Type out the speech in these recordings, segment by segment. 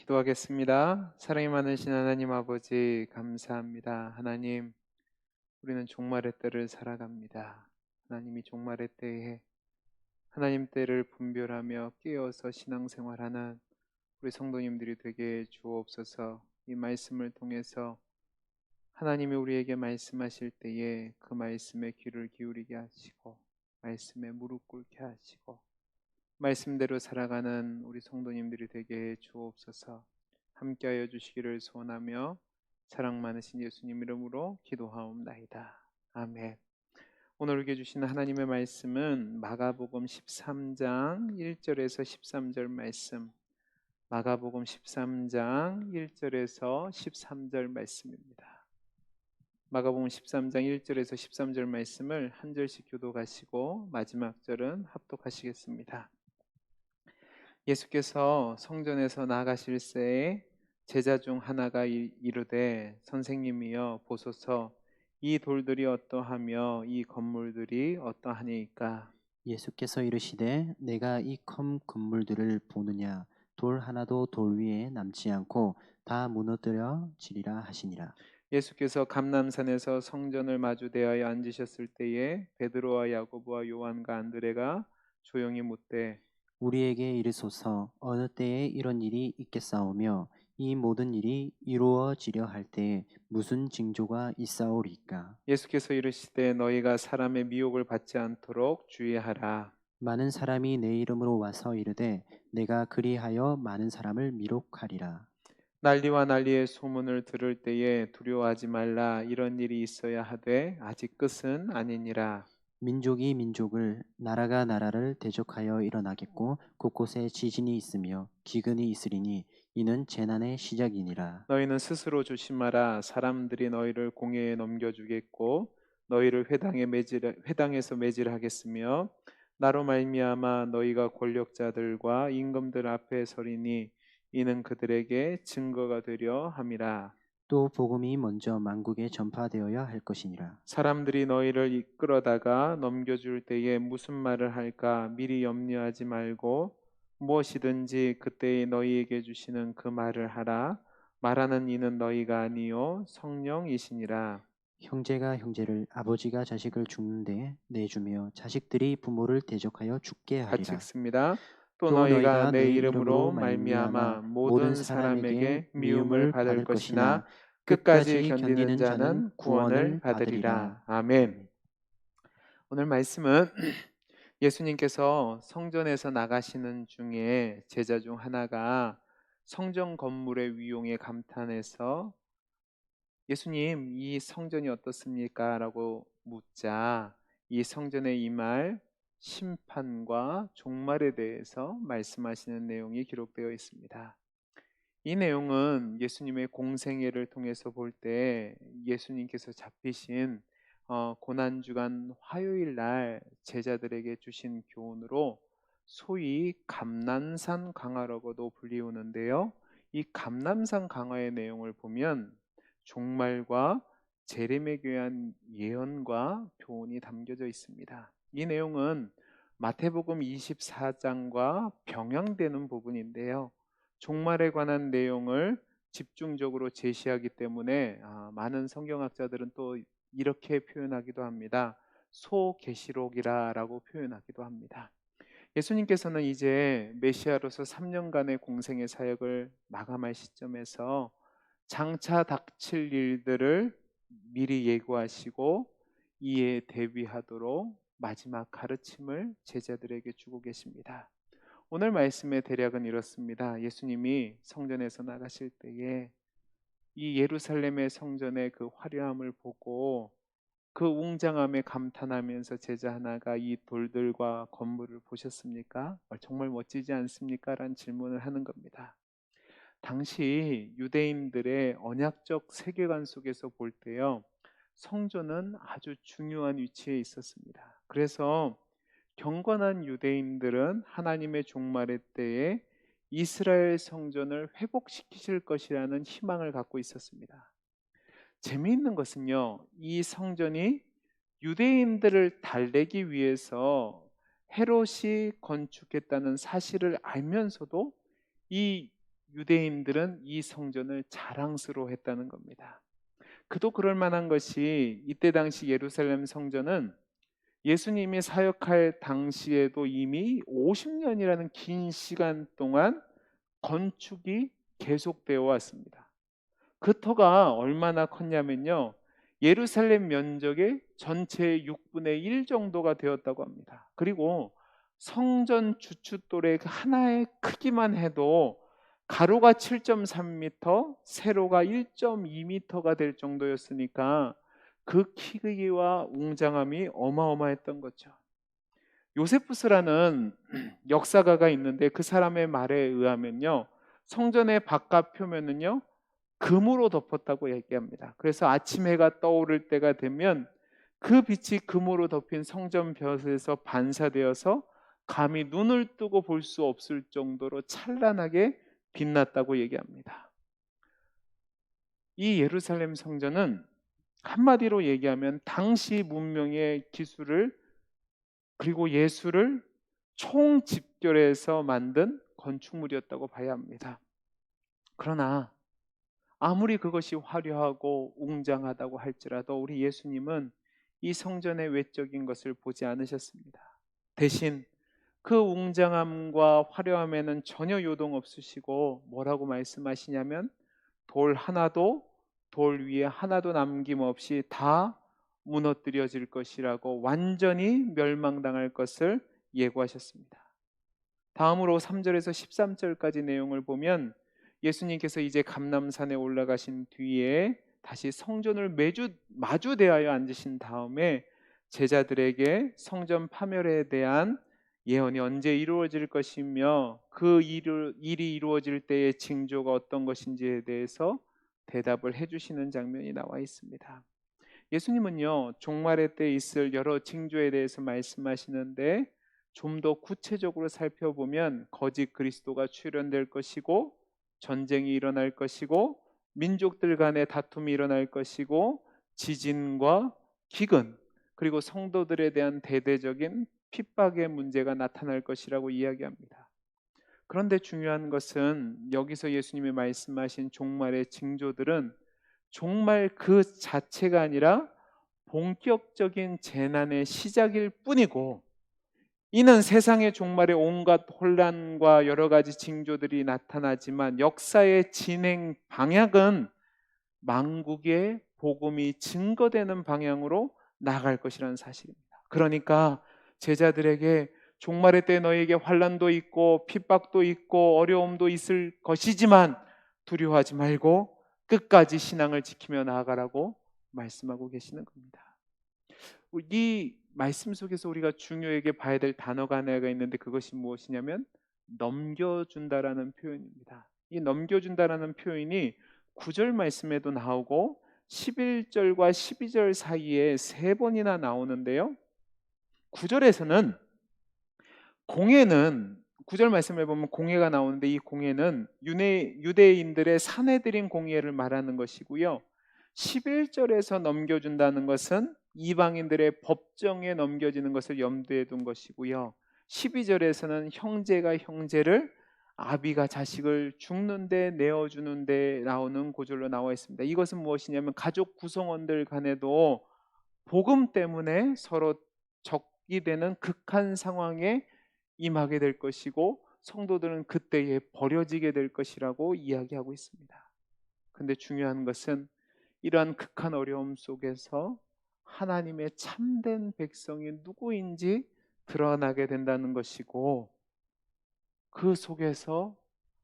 기도하겠습니다. 사랑이 많으신 하나님 아버지 감사합니다. 하나님, 우리는 종말의 때를 살아갑니다. 하나님이 종말의 때에 하나님 때를 분별하며 깨어서 신앙생활하는 우리 성도님들이 되게 주옵소서. 이 말씀을 통해서 하나님이 우리에게 말씀하실 때에 그 말씀에 귀를 기울이게 하시고 말씀에 무릎 꿇게 하시고 말씀대로 살아가는 우리 성도님들이 되게 주옵소서. 함께하여 주시기를 소원하며 사랑 많으신 예수님 이름으로 기도하옵나이다. 아멘. 오늘 우리에게 주시는 하나님의 말씀은 마가복음 13장 1절에서 13절 말씀, 마가복음 13장 1절에서 13절 말씀입니다. 마가복음 13장 1절에서 13절 말씀을 한 절씩 교독하시고 마지막 절은 합독하시겠습니다. 예수께서 성전에서 나가실 새에 제자 중 하나가 이르되 선생님이여 보소서 이 돌들이 어떠하며 이 건물들이 어떠하니까. 예수께서 이르시되 내가 이 건물들을 보느냐 돌 하나도 돌 위에 남지 않고 다 무너뜨려지리라 하시니라. 예수께서 감람산에서 성전을 마주 대하여 앉으셨을 때에 베드로와 야고보와 요한과 안드레가 조용히 묻되 우리에게 이르소서 어느 때에 이런 일이 있겠사오며 이 모든 일이 이루어지려 할 때에 무슨 징조가 있사오리까? 예수께서 이르시되 너희가 사람의 미혹을 받지 않도록 주의하라. 많은 사람이 내 이름으로 와서 이르되 내가 그리하여 많은 사람을 미혹하리라. 난리와 난리의 소문을 들을 때에 두려워하지 말라. 이런 일이 있어야 하되 아직 끝은 아니니라. 민족이 민족을 나라가 나라를 대적하여 일어나겠고 곳곳에 지진이 있으며 기근이 있으리니 이는 재난의 시작이니라. 너희는 스스로 조심하라. 사람들이 너희를 공회에 넘겨주겠고 너희를 회당에서 매질하겠으며 나로 말미암아 너희가 권력자들과 임금들 앞에 서리니 이는 그들에게 증거가 되려 함이라. 또 복음이 먼저 만국에 전파되어야 할 것이니라. 사람들이 너희를 이끌어다가 넘겨줄 때에 무슨 말을 할까 미리 염려하지 말고 무엇이든지 그때에 너희에게 주시는 그 말을 하라. 말하는 이는 너희가 아니요 성령이시니라. 형제가 형제를 아버지가 자식을 죽는데 내주며 자식들이 부모를 대적하여 죽게 같이 하리라. 읽습니다. 또 또 너희가 너희가 내 내 이름으로 이름으로 말미암아 말미암아 모든 모든 사람에게 사람에게 미움을 미움을 받을 받을 것이나 것이나 끝까지 끝까지 견디는 견디는 자는 자는 구원을 구원을 받으리라. 받으리라. 아멘. 아멘. 오늘 말씀은 예수님께서 성전에서 나가시는 중에 제자 중 하나가 성전 건물의 위용에 감탄해서 예수님, 이 성전이 어떻습니까? 라고 묻자 이 성전에 임할 심판과 종말에 대해서 말씀하시는 내용이 기록되어 있습니다. 이 내용은 예수님의 공생애를 통해서 볼 때 예수님께서 잡히신 고난주간 화요일 날 제자들에게 주신 교훈으로 소위 감람산 강화라고도 불리우는데요. 이 감람산 강화의 내용을 보면 종말과 재림에 관한 예언과 교훈이 담겨져 있습니다. 이 내용은 마태복음 24장과 병행되는 부분인데요. 종말에 관한 내용을 집중적으로 제시하기 때문에 많은 성경학자들은 또 이렇게 표현하기도 합니다. 소계시록이라고 표현하기도 합니다. 예수님께서는 이제 메시아로서 3년간의 공생의 사역을 마감할 시점에서 장차 닥칠 일들을 미리 예고하시고 이에 대비하도록 마지막 가르침을 제자들에게 주고 계십니다. 오늘 말씀의 대략은 이렇습니다. 예수님이 성전에서 나가실 때에 이 예루살렘의 성전의 그 화려함을 보고 그 웅장함에 감탄하면서 제자 하나가 이 돌들과 건물을 보셨습니까? 정말 멋지지 않습니까? 라는 질문을 하는 겁니다. 당시 유대인들의 언약적 세계관 속에서 볼 때요, 성전은 아주 중요한 위치에 있었습니다. 그래서 경건한 유대인들은 하나님의 종말의 때에 이스라엘 성전을 회복시키실 것이라는 희망을 갖고 있었습니다. 재미있는 것은요, 이 성전이 유대인들을 달래기 위해서 헤롯이 건축했다는 사실을 알면서도 이 유대인들은 이 성전을 자랑스러워했다는 겁니다. 그도 그럴 만한 것이 이때 당시 예루살렘 성전은 예수님이 사역할 당시에도 이미 50년이라는 긴 시간 동안 건축이 계속되어 왔습니다. 그 터가 얼마나 컸냐면요, 예루살렘 면적의 전체의 6분의 1 정도가 되었다고 합니다. 그리고 성전 주춧돌의 그 하나의 크기만 해도 가로가 7.3m, 세로가 1.2m가 될 정도였으니까 그 크기와 웅장함이 어마어마했던 거죠. 요세푸스라는 역사가가 있는데 그 사람의 말에 의하면요, 성전의 바깥 표면은요 금으로 덮었다고 얘기합니다. 그래서 아침 해가 떠오를 때가 되면 그 빛이 금으로 덮인 성전 벽에서 반사되어서 감히 눈을 뜨고 볼 수 없을 정도로 찬란하게 빛났다고 얘기합니다. 이 예루살렘 성전은 한마디로 얘기하면 당시 문명의 기술을 그리고 예술을 총집결해서 만든 건축물이었다고 봐야 합니다. 그러나 아무리 그것이 화려하고 웅장하다고 할지라도 우리 예수님은 이 성전의 외적인 것을 보지 않으셨습니다. 대신 그 웅장함과 화려함에는 전혀 요동 없으시고 뭐라고 말씀하시냐면 돌 위에 하나도 남김없이 다 무너뜨려질 것이라고, 완전히 멸망당할 것을 예고하셨습니다. 다음으로 3절에서 13절까지 내용을 보면 예수님께서 이제 감람산에 올라가신 뒤에 다시 성전을 매주 마주 대하여 앉으신 다음에 제자들에게 성전 파멸에 대한 예언이 언제 이루어질 것이며 그 일이 이루어질 때의 징조가 어떤 것인지에 대해서 대답을 해주시는 장면이 나와 있습니다. 예수님은요, 종말의 때 있을 여러 징조에 대해서 말씀하시는데 좀 더 구체적으로 살펴보면 거짓 그리스도가 출현될 것이고, 전쟁이 일어날 것이고, 민족들 간의 다툼이 일어날 것이고, 지진과 기근, 그리고 성도들에 대한 대대적인 핍박의 문제가 나타날 것이라고 이야기합니다. 그런데 중요한 것은 여기서 예수님이 말씀하신 종말의 징조들은 종말 그 자체가 아니라 본격적인 재난의 시작일 뿐이고, 이는 세상의 종말에 온갖 혼란과 여러 가지 징조들이 나타나지만 역사의 진행 방향은 만국의 복음이 증거되는 방향으로 나아갈 것이라는 사실입니다. 그러니까 제자들에게 종말의 때 너희에게 환난도 있고 핍박도 있고 어려움도 있을 것이지만 두려워하지 말고 끝까지 신앙을 지키며 나아가라고 말씀하고 계시는 겁니다. 이 말씀 속에서 우리가 중요하게 봐야 될 단어가 하나가 있는데 그것이 무엇이냐면 넘겨준다라는 표현입니다. 이 넘겨준다라는 표현이 9절 말씀에도 나오고 11절과 12절 사이에 3번이나 나오는데요, 9절에서는 공예는 9절 말씀에 보면 공예가 나오는데 이 공예는 유대인들의 사내들인 공예를 말하는 것이고요, 11절에서 넘겨준다는 것은 이방인들의 법정에 넘겨지는 것을 염두에 둔 것이고요, 12절에서는 형제가 형제를, 아비가 자식을 죽는데 내어주는데 나오는 구절로 나와 있습니다. 이것은 무엇이냐면 가족 구성원들 간에도 복음 때문에 서로 적이 되는 극한 상황에 임하게 될 것이고 성도들은 그때에 버려지게 될 것이라고 이야기하고 있습니다. 근데 중요한 것은 이러한 극한 어려움 속에서 하나님의 참된 백성이 누구인지 드러나게 된다는 것이고, 그 속에서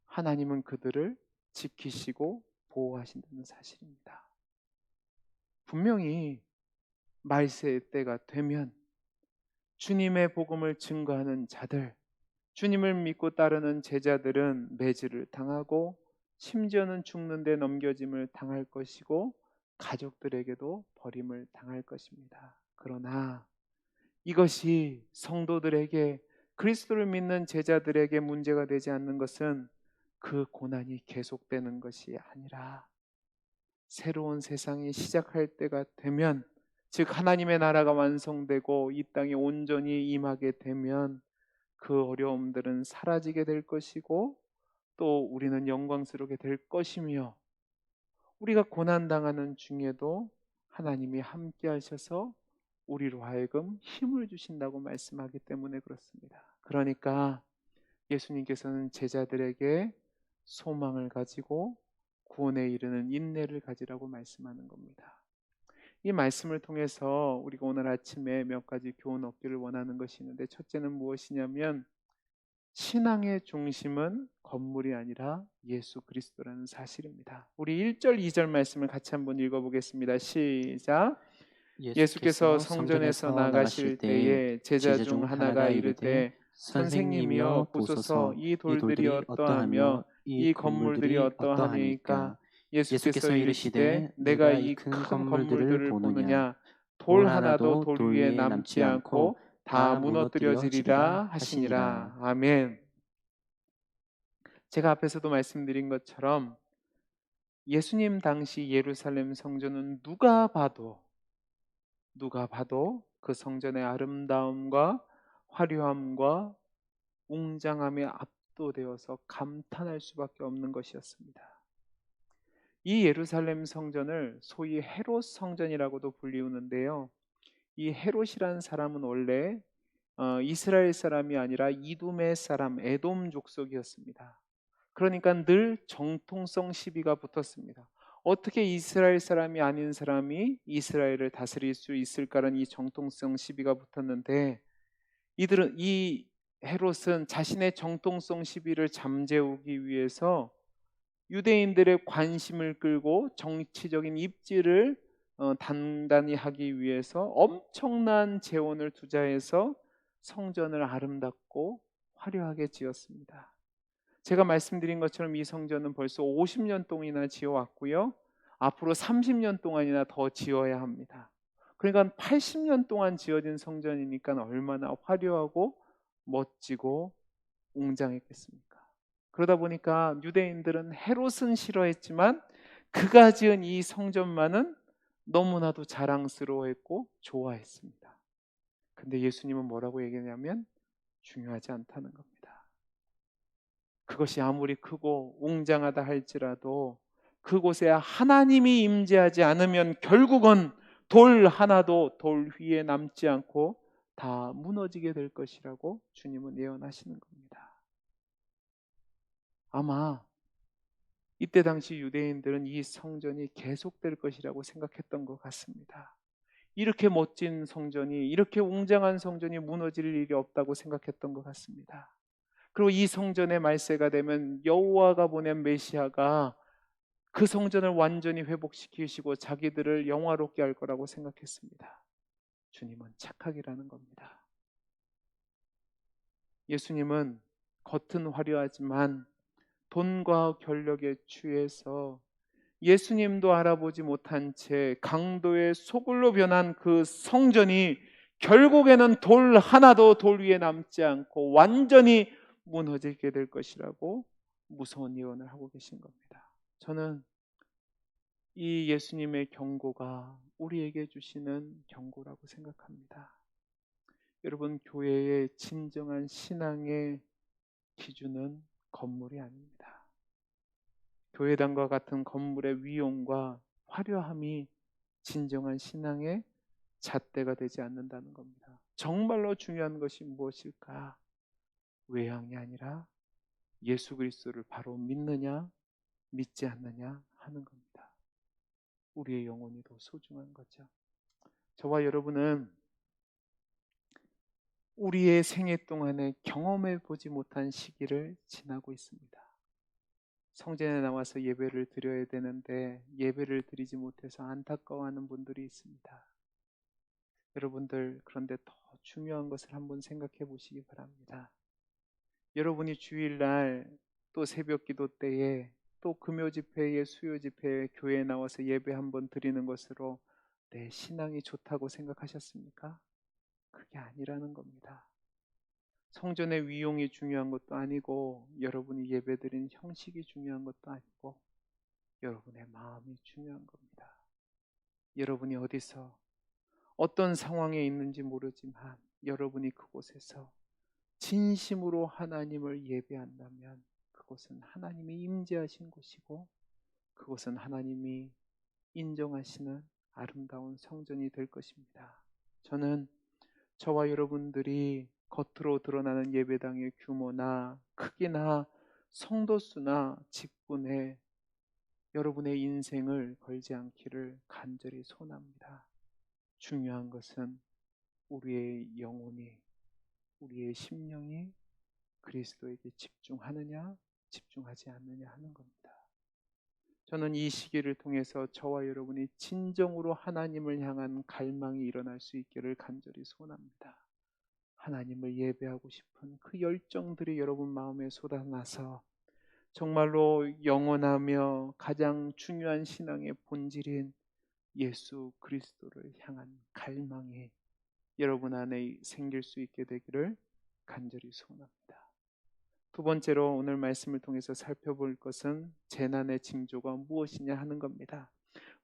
하나님은 그들을 지키시고 보호하신다는 사실입니다. 분명히 말세의 때가 되면 주님의 복음을 증거하는 자들, 주님을 믿고 따르는 제자들은 매질을 당하고 심지어는 죽는데 넘겨짐을 당할 것이고 가족들에게도 버림을 당할 것입니다. 그러나 이것이 성도들에게, 그리스도를 믿는 제자들에게 문제가 되지 않는 것은 그 고난이 계속되는 것이 아니라 새로운 세상이 시작할 때가 되면, 즉 하나님의 나라가 완성되고 이 땅에 온전히 임하게 되면 그 어려움들은 사라지게 될 것이고 또 우리는 영광스럽게 될 것이며 우리가 고난당하는 중에도 하나님이 함께 하셔서 우리로 하여금 힘을 주신다고 말씀하기 때문에 그렇습니다. 그러니까 예수님께서는 제자들에게 소망을 가지고 구원에 이르는 인내를 가지라고 말씀하는 겁니다. 이 말씀을 통해서 우리가 오늘 아침에 몇 가지 교훈 얻기를 원하는 것이 있는데, 첫째는 무엇이냐면 신앙의 중심은 건물이 아니라 예수 그리스도라는 사실입니다. 우리 1절 2절 말씀을 같이 한번 읽어보겠습니다. 시작. 예수께서 성전에서 나가실 때에 제자 중 하나가 이르되 선생님이여 보소서 이 돌들이 어떠하며 이 건물들이 어떠하니까. 예수께서 이르시되 내가 이 큰 건물들을 보느냐. 돌 하나도 돌 위에 남지 않고 다 무너뜨려지리라 하시니라. 아멘. 제가 앞에서도 말씀드린 것처럼 예수님 당시 예루살렘 성전은 누가 봐도 그 성전의 아름다움과 화려함과 웅장함에 압도되어서 감탄할 수밖에 없는 것이었습니다. 이 예루살렘 성전을 소위 헤롯 성전이라고도 불리우는데요. 이 헤롯이라는 사람은 원래 이스라엘 사람이 아니라 이두메 사람, 에돔 족속이었습니다. 그러니까 늘 정통성 시비가 붙었습니다. 어떻게 이스라엘 사람이 아닌 사람이 이스라엘을 다스릴 수 있을까라는 이 정통성 시비가 붙었는데, 이 헤롯은 자신의 정통성 시비를 잠재우기 위해서 유대인들의 관심을 끌고 정치적인 입지를 단단히 하기 위해서 엄청난 재원을 투자해서 성전을 아름답고 화려하게 지었습니다. 제가 말씀드린 것처럼 이 성전은 벌써 50년 동안이나 지어왔고요. 앞으로 30년 동안이나 더 지어야 합니다. 그러니까 80년 동안 지어진 성전이니까 얼마나 화려하고 멋지고 웅장했겠습니까? 그러다 보니까 유대인들은 헤롯은 싫어했지만 그가 지은 이 성전만은 너무나도 자랑스러워했고 좋아했습니다. 근데 예수님은 뭐라고 얘기하냐면 중요하지 않다는 겁니다. 그것이 아무리 크고 웅장하다 할지라도 그곳에 하나님이 임재하지 않으면 결국은 돌 하나도 돌 위에 남지 않고 다 무너지게 될 것이라고 주님은 예언하시는 겁니다. 아마 이때 당시 유대인들은 이 성전이 계속될 것이라고 생각했던 것 같습니다. 이렇게 멋진 성전이, 이렇게 웅장한 성전이 무너질 일이 없다고 생각했던 것 같습니다. 그리고 이 성전의 말세가 되면 여호와가 보낸 메시아가 그 성전을 완전히 회복시키시고 자기들을 영화롭게 할 거라고 생각했습니다. 주님은 착각이라는 겁니다. 예수님은 겉은 화려하지만 돈과 권력에 취해서 예수님도 알아보지 못한 채 강도의 소굴로 변한 그 성전이 결국에는 돌 하나도 돌 위에 남지 않고 완전히 무너지게 될 것이라고 무서운 예언을 하고 계신 겁니다. 저는 이 예수님의 경고가 우리에게 주시는 경고라고 생각합니다. 여러분, 교회의 진정한 신앙의 기준은 건물이 아닙니다. 교회당과 같은 건물의 위용과 화려함이 진정한 신앙의 잣대가 되지 않는다는 겁니다. 정말로 중요한 것이 무엇일까? 외향이 아니라 예수 그리스도를 바로 믿느냐 믿지 않느냐 하는 겁니다. 우리의 영혼이 더 소중한 거죠. 저와 여러분은 우리의 생애 동안에 경험해 보지 못한 시기를 지나고 있습니다. 성전에 나와서 예배를 드려야 되는데 예배를 드리지 못해서 안타까워하는 분들이 있습니다. 여러분들, 그런데 더 중요한 것을 한번 생각해 보시기 바랍니다. 여러분이 주일날 또 새벽 기도 때에 또 금요 집회에 수요 집회에 교회에 나와서 예배 한번 드리는 것으로 내 신앙이 좋다고 생각하셨습니까? 그게 아니라는 겁니다. 성전의 위용이 중요한 것도 아니고 여러분이 예배드린 형식이 중요한 것도 아니고 여러분의 마음이 중요한 겁니다. 여러분이 어디서 어떤 상황에 있는지 모르지만 여러분이 그곳에서 진심으로 하나님을 예배한다면 그곳은 하나님이 임재하신 곳이고 그곳은 하나님이 인정하시는 아름다운 성전이 될 것입니다. 저는 저와 여러분들이 겉으로 드러나는 예배당의 규모나 크기나 성도 수나 직분에 여러분의 인생을 걸지 않기를 간절히 소원합니다. 중요한 것은 우리의 영혼이, 우리의 심령이 그리스도에게 집중하느냐, 집중하지 않느냐 하는 겁니다. 저는 이 시기를 통해서 저와 여러분이 진정으로 하나님을 향한 갈망이 일어날 수 있기를 간절히 소원합니다. 하나님을 예배하고 싶은 그 열정들이 여러분 마음에 쏟아나서 정말로 영원하며 가장 중요한 신앙의 본질인 예수 그리스도를 향한 갈망이 여러분 안에 생길 수 있게 되기를 간절히 소원합니다. 두 번째로 오늘 말씀을 통해서 살펴볼 것은 재난의 징조가 무엇이냐 하는 겁니다.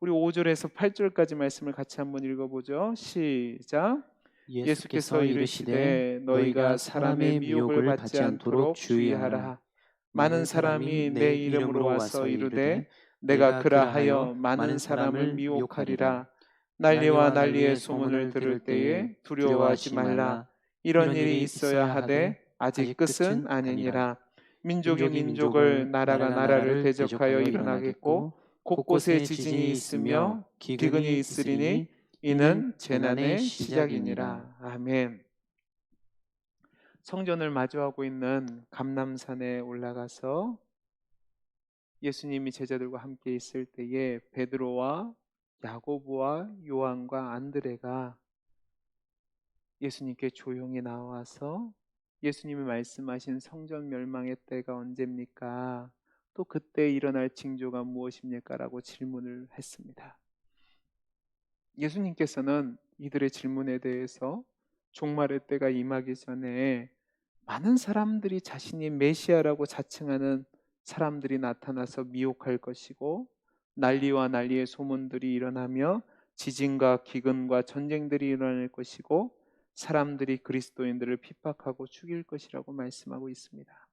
우리 5절에서 8절까지 말씀을 같이 한번 읽어보죠. 시작. 예수께서 이르시되 너희가 사람의 미혹을 받지 않도록 주의하라. 많은 사람이 내 이름으로 와서 이르되 내가 그라하여 많은 사람을 미혹하리라. 난리와 난리의 소문을 들을 때에 두려워하지 말라. 이런 일이 있어야 하되 아직 끝은 아니니라. 민족이 민족을 나라가 나라를 대적하여 일어나겠고 곳곳에 지진이 있으며 기근이 있으리니 이는 재난의 시작이니라. 아멘. 성전을 마주하고 있는 감람산에 올라가서 예수님이 제자들과 함께 있을 때에 베드로와 야고보와 요한과 안드레가 예수님께 조용히 나와서 예수님이 말씀하신 성전 멸망의 때가 언제입니까? 또 그때 일어날 징조가 무엇입니까? 라고 질문을 했습니다. 예수님께서는 이들의 질문에 대해서 종말의 때가 임하기 전에 많은 사람들이 자신이 메시아라고 자칭하는 사람들이 나타나서 미혹할 것이고 난리와 난리의 소문들이 일어나며 지진과 기근과 전쟁들이 일어날 것이고 사람들이 그리스도인들을 핍박하고 죽일 것이라고 말씀하고 있습니다.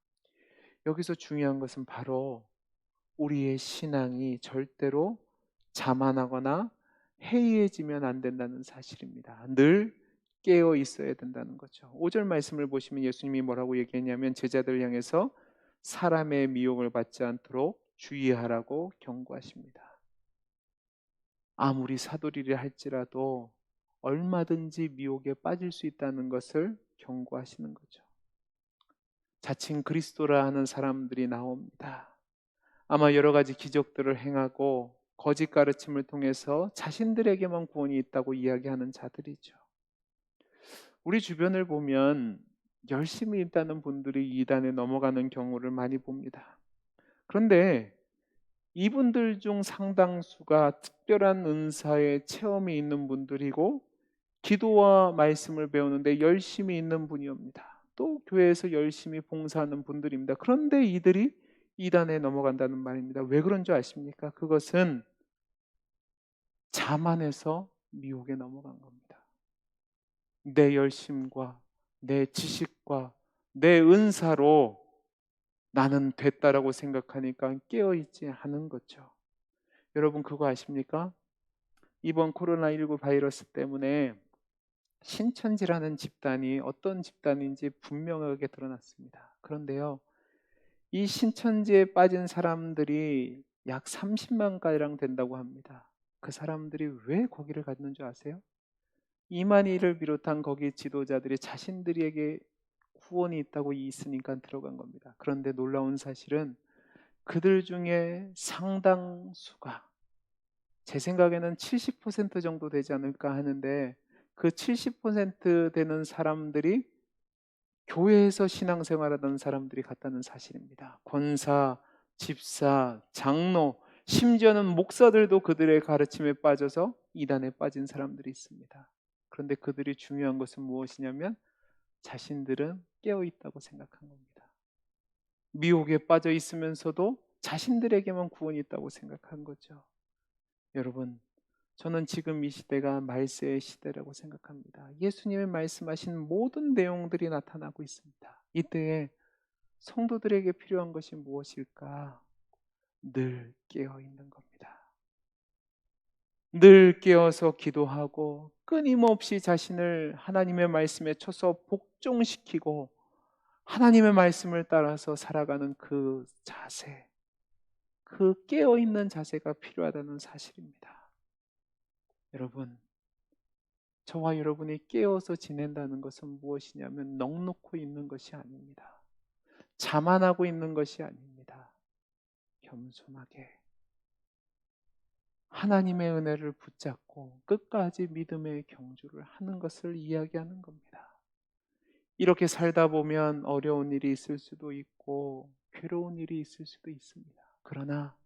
여기서 중요한 것은 바로 우리의 신앙이 절대로 자만하거나 해이해지면 안 된다는 사실입니다. 늘 깨어 있어야 된다는 거죠. 5절 말씀을 보시면 예수님이 뭐라고 얘기했냐면 제자들 향해서 사람의 미혹을 받지 않도록 주의하라고 경고하십니다. 아무리 사도리를 할지라도 얼마든지 미혹에 빠질 수 있다는 것을 경고하시는 거죠. 자칭 그리스도라 하는 사람들이 나옵니다. 아마 여러 가지 기적들을 행하고 거짓 가르침을 통해서 자신들에게만 구원이 있다고 이야기하는 자들이죠. 우리 주변을 보면 열심히 있다는 분들이 이단에 넘어가는 경우를 많이 봅니다. 그런데 이분들 중 상당수가 특별한 은사의 체험이 있는 분들이고 기도와 말씀을 배우는데 열심히 있는 분이옵니다. 또 교회에서 열심히 봉사하는 분들입니다. 그런데 이들이 이단에 넘어간다는 말입니다. 왜 그런 줄 아십니까? 그것은 자만해서 미혹에 넘어간 겁니다. 내 열심과 내 지식과 내 은사로 나는 됐다라고 생각하니까 깨어있지 않은 거죠. 여러분 그거 아십니까? 이번 코로나19 바이러스 때문에 신천지라는 집단이 어떤 집단인지 분명하게 드러났습니다. 그런데요, 이 신천지에 빠진 사람들이 약 30만 가량 된다고 합니다. 그 사람들이 왜 거기를 갔는 줄 아세요? 이만희를 비롯한 거기 지도자들이 자신들에게 구원이 있다고 있으니까 들어간 겁니다. 그런데 놀라운 사실은 그들 중에 상당수가 제 생각에는 70% 정도 되지 않을까 하는데 그 70% 되는 사람들이 교회에서 신앙생활하던 사람들이 같다는 사실입니다. 권사, 집사, 장로, 심지어는 목사들도 그들의 가르침에 빠져서 이단에 빠진 사람들이 있습니다. 그런데 그들이 중요한 것은 무엇이냐면 자신들은 깨어있다고 생각한 겁니다. 미혹에 빠져 있으면서도 자신들에게만 구원이 있다고 생각한 거죠. 여러분, 저는 지금 이 시대가 말세의 시대라고 생각합니다. 예수님의 말씀하신 모든 내용들이 나타나고 있습니다. 이때에 성도들에게 필요한 것이 무엇일까? 늘 깨어 있는 겁니다. 늘 깨어서 기도하고 끊임없이 자신을 하나님의 말씀에 쳐서 복종시키고 하나님의 말씀을 따라서 살아가는 그 자세, 그 깨어있는 자세가 필요하다는 사실입니다. 여러분, 저와 여러분이 깨어서 지낸다는 것은 무엇이냐면 넋놓고 있는 것이 아닙니다. 자만하고 있는 것이 아닙니다. 겸손하게 하나님의 은혜를 붙잡고 끝까지 믿음의 경주를 하는 것을 이야기하는 겁니다. 이렇게 살다 보면 어려운 일이 있을 수도 있고 괴로운 일이 있을 수도 있습니다. 그러나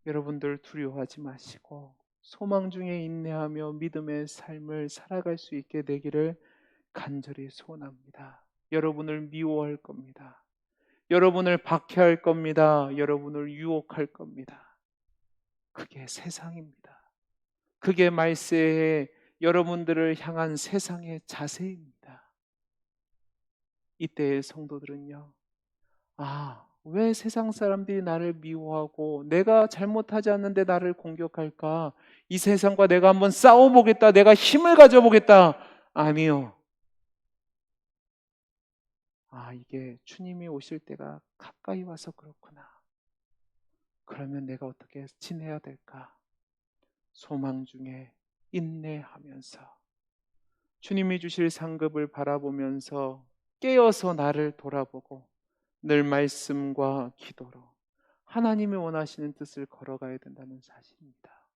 여러분들 두려워하지 마시고 소망 중에 인내하며 믿음의 삶을 살아갈 수 있게 되기를 간절히 소원합니다. 여러분을 미워할 겁니다. 여러분을 박해할 겁니다. 여러분을 유혹할 겁니다. 그게 세상입니다. 그게 말세에 여러분들을 향한 세상의 자세입니다. 이때의 성도들은요, 왜 세상 사람들이 나를 미워하고 내가 잘못하지 않는데 나를 공격할까? 이 세상과 내가 한번 싸워보겠다. 내가 힘을 가져보겠다. 아니요. 이게 주님이 오실 때가 가까이 와서 그렇구나. 그러면 내가 어떻게 지내야 될까? 소망 중에 인내하면서 주님이 주실 상급을 바라보면서 깨어서 나를 돌아보고 늘 말씀과 기도로 하나님이 원하시는 뜻을 걸어가야 된다는 사실입니다.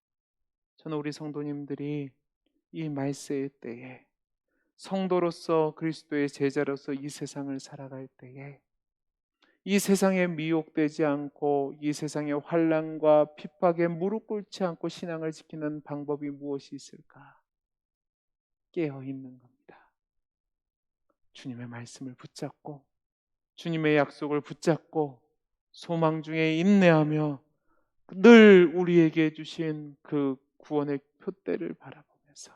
저는 우리 성도님들이 이 말세의 때에 성도로서 그리스도의 제자로서 이 세상을 살아갈 때에 이 세상에 미혹되지 않고 이 세상의 환난과 핍박에 무릎 꿇지 않고 신앙을 지키는 방법이 무엇이 있을까? 깨어 있는 겁니다. 주님의 말씀을 붙잡고 주님의 약속을 붙잡고 소망 중에 인내하며 늘 우리에게 주신 그 구원의 표대를 바라보면서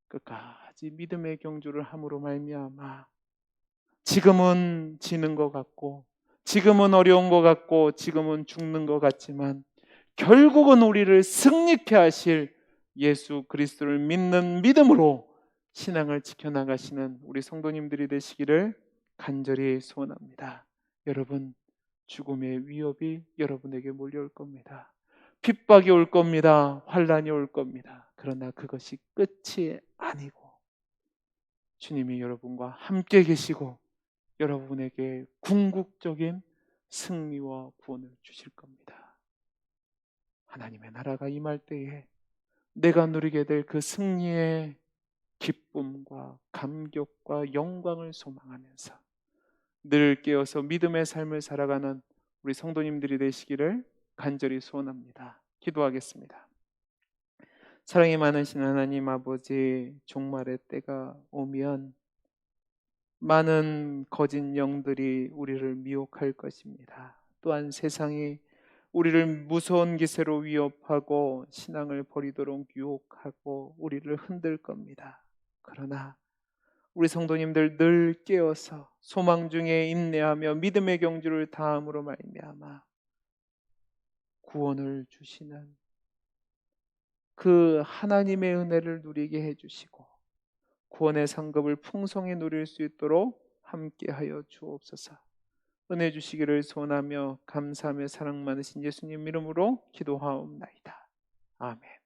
끝까지 믿음의 경주를 함으로 말미암아 지금은 지는 것 같고 지금은 어려운 것 같고 지금은 죽는 것 같지만 결국은 우리를 승리케 하실 예수 그리스도를 믿는 믿음으로 신앙을 지켜나가시는 우리 성도님들이 되시기를 간절히 소원합니다. 여러분, 죽음의 위협이 여러분에게 몰려올 겁니다. 핍박이 올 겁니다. 환란이 올 겁니다. 그러나 그것이 끝이 아니고 주님이 여러분과 함께 계시고 여러분에게 궁극적인 승리와 구원을 주실 겁니다. 하나님의 나라가 임할 때에 내가 누리게 될 그 승리의 기쁨과 감격과 영광을 소망하면서 늘 깨어서 믿음의 삶을 살아가는 우리 성도님들이 되시기를 간절히 소원합니다. 기도하겠습니다. 사랑이 많으신 하나님 아버지, 종말의 때가 오면 많은 거짓 영들이 우리를 미혹할 것입니다. 또한 세상이 우리를 무서운 기세로 위협하고 신앙을 버리도록 유혹하고 우리를 흔들 겁니다. 그러나 우리 성도님들 늘 깨어서 소망 중에 인내하며 믿음의 경주를 다함으로 말미암아 구원을 주시는 그 하나님의 은혜를 누리게 해주시고 구원의 상급을 풍성히 누릴 수 있도록 함께하여 주옵소서. 은혜 주시기를 소원하며 감사하며 사랑 많으신 예수님 이름으로 기도하옵나이다. 아멘.